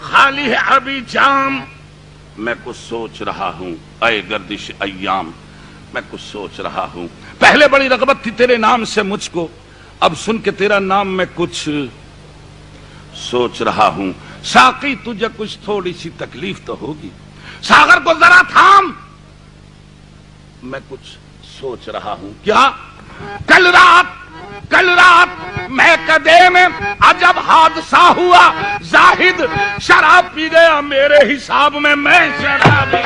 خالی ہے ابھی جام میں کچھ سوچ رہا ہوں اے گردش ایام میں کچھ سوچ رہا ہوں پہلے بڑی رغبت تھی تیرے نام سے مجھ کو اب سن کے تیرا نام میں کچھ سوچ رہا ہوں ساقی تجھے کچھ تھوڑی سی تکلیف تو ہوگی ساغر کو ذرا تھام میں کچھ سوچ رہا ہوں کیا کل رات میں کدے میں عجب حادثہ ہوا زاہد شراب پی گیا میرے حساب میں شرابی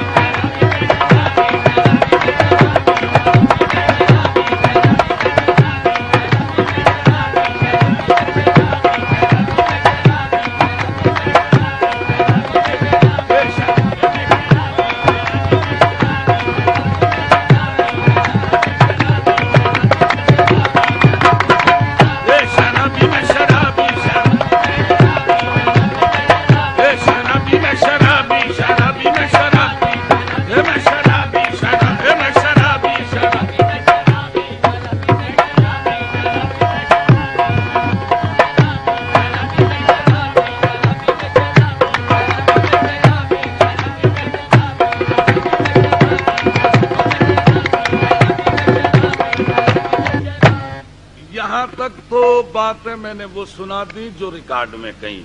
باتیں میں نے وہ سنا دی جو ریکارڈ میں کہیں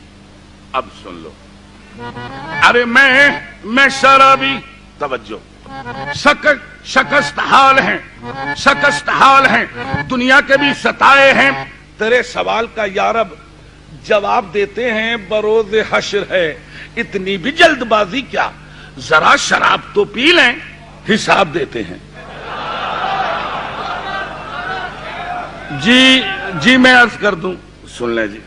اب سن لو ارے میں شرابی توجہ شکست حال ہیں دنیا کے بھی ستائے ہیں تیرے سوال کا یارب جواب دیتے ہیں بروز حشر ہے اتنی بھی جلد بازی کیا ذرا شراب تو پی لیں حساب دیتے ہیں جی میں عرض کر دوں سن لیں جی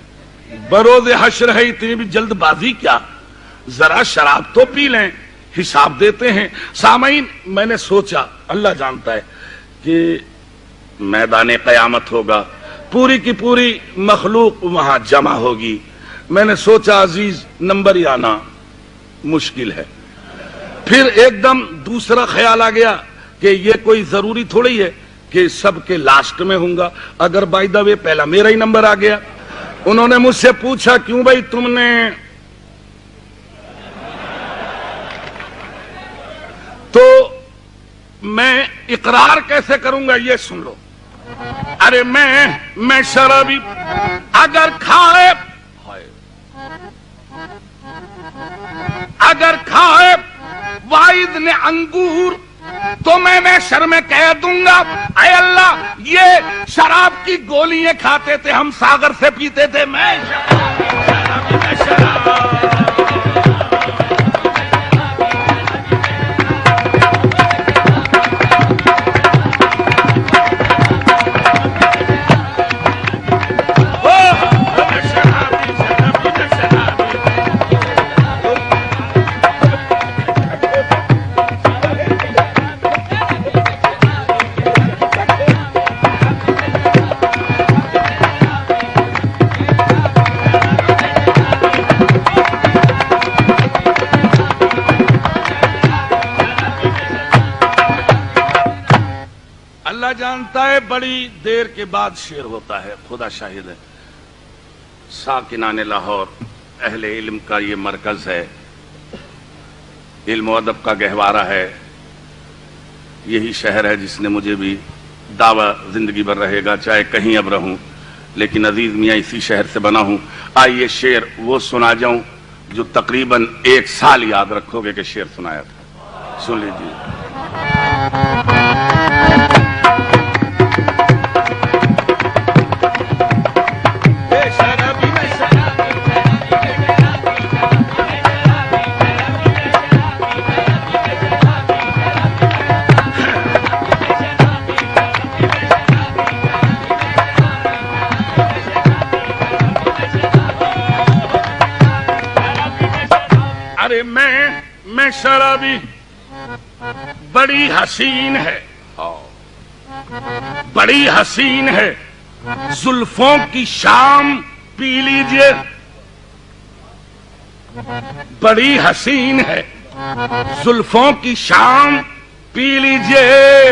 بروز حشر ہے اتنی بھی جلد بازی کیا ذرا شراب تو پی لیں حساب دیتے ہیں سامعین میں نے سوچا اللہ جانتا ہے کہ میدان قیامت ہوگا پوری کی پوری مخلوق وہاں جمع ہوگی میں نے سوچا عزیز نمبر ہی آنا مشکل ہے پھر ایک دم دوسرا خیال آ گیا کہ یہ کوئی ضروری تھوڑی ہے کہ سب کے لاسٹ میں ہوں گا اگر بائی دا وے پہلا میرا ہی نمبر آ گیا انہوں نے مجھ سے پوچھا کیوں بھائی تم نے تو میں اقرار کیسے کروں گا یہ سن لو ارے میں شرابی اگر کھائے واحد نے انگور تو میں شرم کہہ دوں گا اے اللہ یہ شراب کی گولیاں کھاتے تھے ہم ساغر سے پیتے تھے میں جانتا ہے بڑی دیر کے بعد شعر ہوتا ہے خدا شاہد ہے ساکنان لاہور اہل علم کا یہ مرکز ہے علم و ادب کا گہوارہ ہے یہی شہر ہے جس نے مجھے بھی دعویٰ زندگی بھر رہے گا چاہے کہیں اب رہوں لیکن عزیز میاں اسی شہر سے بنا ہوں آئیے شعر وہ سنا جاؤں جو تقریباً 1 سال یاد رکھو گے کہ شعر سنایا تھا سن لیجیے میں شرابی بڑی حسین ہے بڑی حسین ہے زلفوں کی شام پی لیجئے بڑی حسین ہے زلفوں کی شام پی لیجئے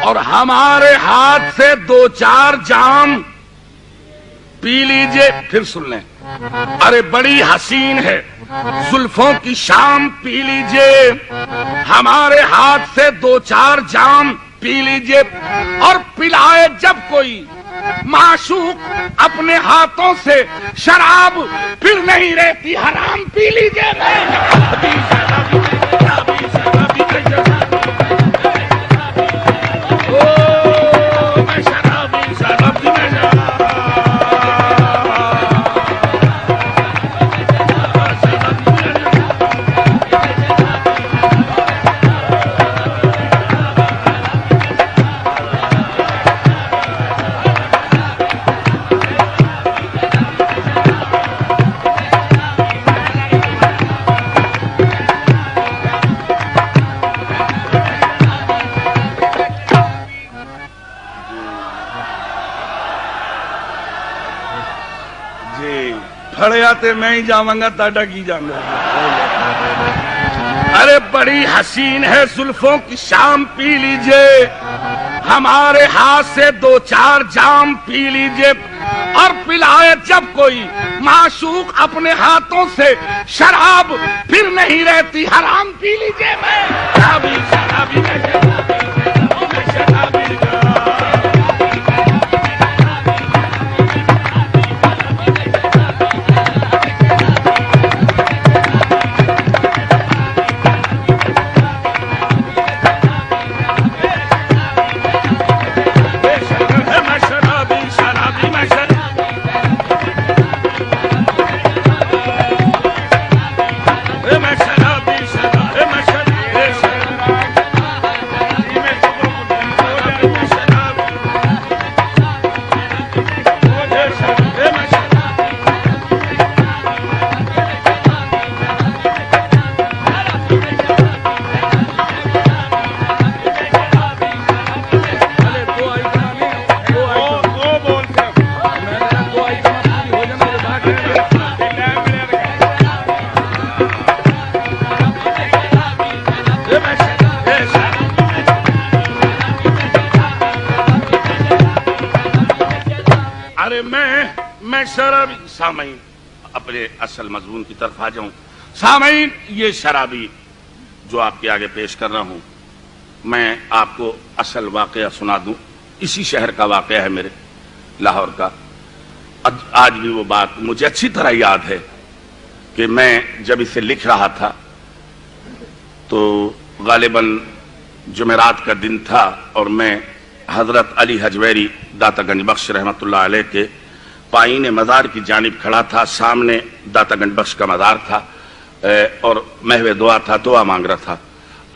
اور ہمارے ہاتھ سے 2-4 جام پی لیجئے پھر سن لیں ارے بڑی حسین ہے زلفوں کی شام پی لیجئے، ہمارے ہاتھ سے 2-4 جام پی لیجئے، اور پلائے جب کوئی معشوق اپنے ہاتھوں سے شراب، پھر نہیں رہتی حرام پی لیجئے۔ پھڑے آتے میں ہی جاؤں گا، تاڈا کی جاؤں گا۔ ارے بڑی حسین ہے زلفوں کی شام پی لیجئے، ہمارے ہاتھ سے 2-4 جام پی لیجئے، اور پلائے جب کوئی معشوق اپنے ہاتھوں سے شراب، پھر نہیں رہتی حرام پی لیجئے۔ میں شرابی شرابی میں شرابی۔ سامعین اپنے اصل مضمون کی طرف آ جاؤں۔ سامعین یہ شرابی جو آپ کے آگے پیش کر رہا ہوں، میں آپ کو اصل واقعہ سنا دوں۔ اسی شہر کا واقعہ ہے میرے، لاہور کا۔ آج بھی وہ بات مجھے اچھی طرح یاد ہے کہ میں جب اسے لکھ رہا تھا تو غالباً جمعرات کا دن تھا، اور میں حضرت علی حجویری داتا گنج بخش رحمۃ اللہ علیہ کے پائین مزار کی جانب کھڑا تھا۔ سامنے داتا گنج بخش کا مزار تھا، اور محو دعا تھا، دعا مانگ رہا تھا۔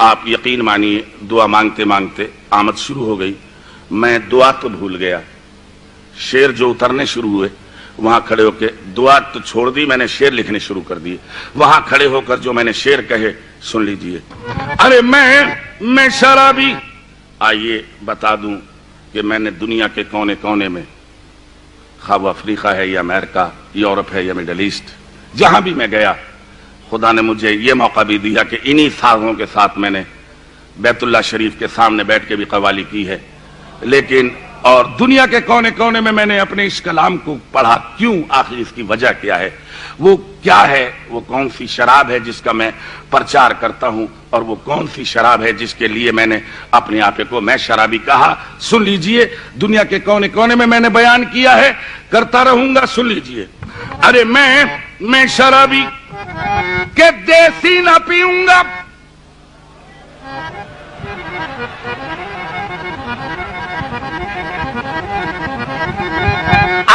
آپ یقین مانیے دعا مانگتے مانگتے آمد شروع ہو گئی۔ میں دعا تو بھول گیا، شعر جو اترنے شروع ہوئے وہاں کھڑے ہو کے دعا تو چھوڑ دی، میں نے شعر لکھنے شروع کر دیے۔ وہاں کھڑے ہو کر جو میں نے شعر کہے سن لیجئے۔ ارے میں شرابی، آئیے بتا دوں کہ میں نے دنیا کے کونے کونے میں، خواہ وہ افریقہ ہے یا امریکہ، یورپ ہے یا مڈل ایسٹ، جہاں بھی میں گیا خدا نے مجھے یہ موقع بھی دیا کہ انہی سازوں کے ساتھ میں نے بیت اللہ شریف کے سامنے بیٹھ کے بھی قوالی کی ہے۔ لیکن اور دنیا کے کونے کونے میں نے اپنے اس کلام کو پڑھا، کیوں، آخر اس کی وجہ کیا ہے، وہ کیا ہے، وہ کون سی شراب ہے جس کا میں پرچار کرتا ہوں، اور وہ کون سی شراب ہے جس کے لیے میں نے اپنے آپ کو میں شرابی کہا۔ سن لیجئے، دنیا کے کونے کونے میں نے بیان کیا ہے، کرتا رہوں گا، سن لیجئے۔ ارے میں شرابی کہ دیسی نہ پیوں گا،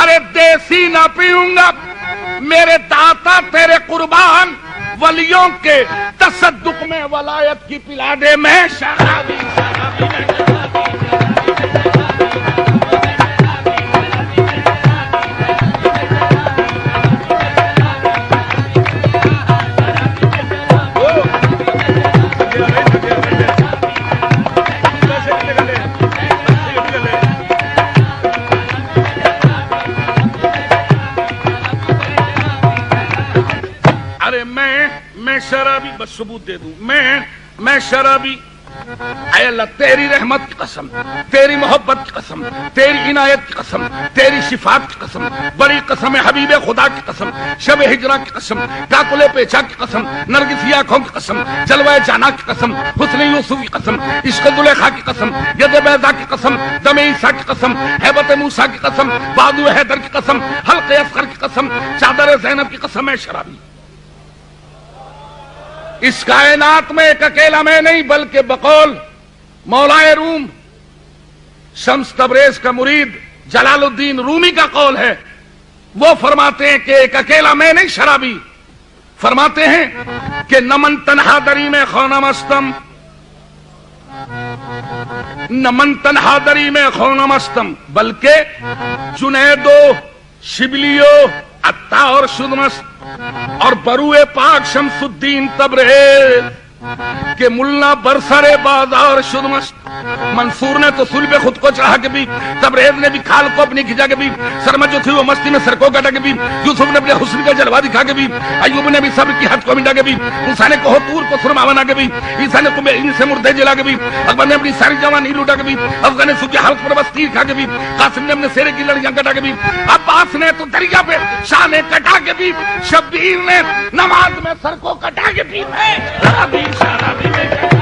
ارے دیسی نہ پیوں گا، میرے داتا تیرے قربان ولیوں کے تصدق میں ولایت کی پلا دے۔ میں شرابی شرابی، بس ثبوت دے دوں، میں شرابی اے اللہ تیری رحمت کی قسم، تیری محبت کی قسم، تیری عنایت کی قسم، تیری شفاعت کی قسم، بڑی قسم ہے حبیب خدا کی قسم، شب ہجرہ کی قسم، کاکل پیچا کی قسم، نرگسی آنکھوں کی قسم، جلوہ جانا کی قسم، حسن یوسف کی قسم، عشق زلیخا کی قسم، ید بیضا کی قسم، دم عیسیٰ کی قسم، ہیبت موسیٰ کی قسم، بادو حیدر کی قسم، حلق اصغر کی قسم، چادر زینب کی قسم ہے شرابی۔ اس کائنات میں ایک اکیلا میں نہیں بلکہ بقول مولائے روم شمس تبریز کا مرید جلال الدین رومی کا قول ہے، وہ فرماتے ہیں کہ ایک اکیلا میں نہیں شرابی، فرماتے ہیں کہ نمن تنہا دری میں خونہ مستم، نمن تنہا دری میں خونہ مستم، بلکہ جنیدو شبلیو عطا اور شدمست اور بروئے پاک شمس الدین تبریز کہ ملنا برسر بازار شدمست۔ منصور نے تو صلب خود کو چڑھا کے بھی، تبریز نے بھی کھال کو اپنی کھجا کے بھی، سرمت جو تھی وہ مستی میں سر کو کٹا کے بھی، یوسف نے اپنے حسن کا جلوہ دکھا کے بھی، ایوب نے بھی صبر کی حد کو مٹا کے بھی، موسیٰ نے کوہ طور کو سرما بنا کے بھی، عیسیٰ نے ان سے مردے جلا کے بھی، اکبر نے اپنی ساری جوانی لوٹا کے بھی، افغان نے سوکھی حلق پر بس تیر کھا کے بھی، قاسم نے اپنے سیرے کی لڑیاں کٹا کے بھی، عباس نے تو دریا پہ شانے کٹا کے بھی، شبیر نے نماز میں سر کو کٹا کے بھی، شرابی شرابی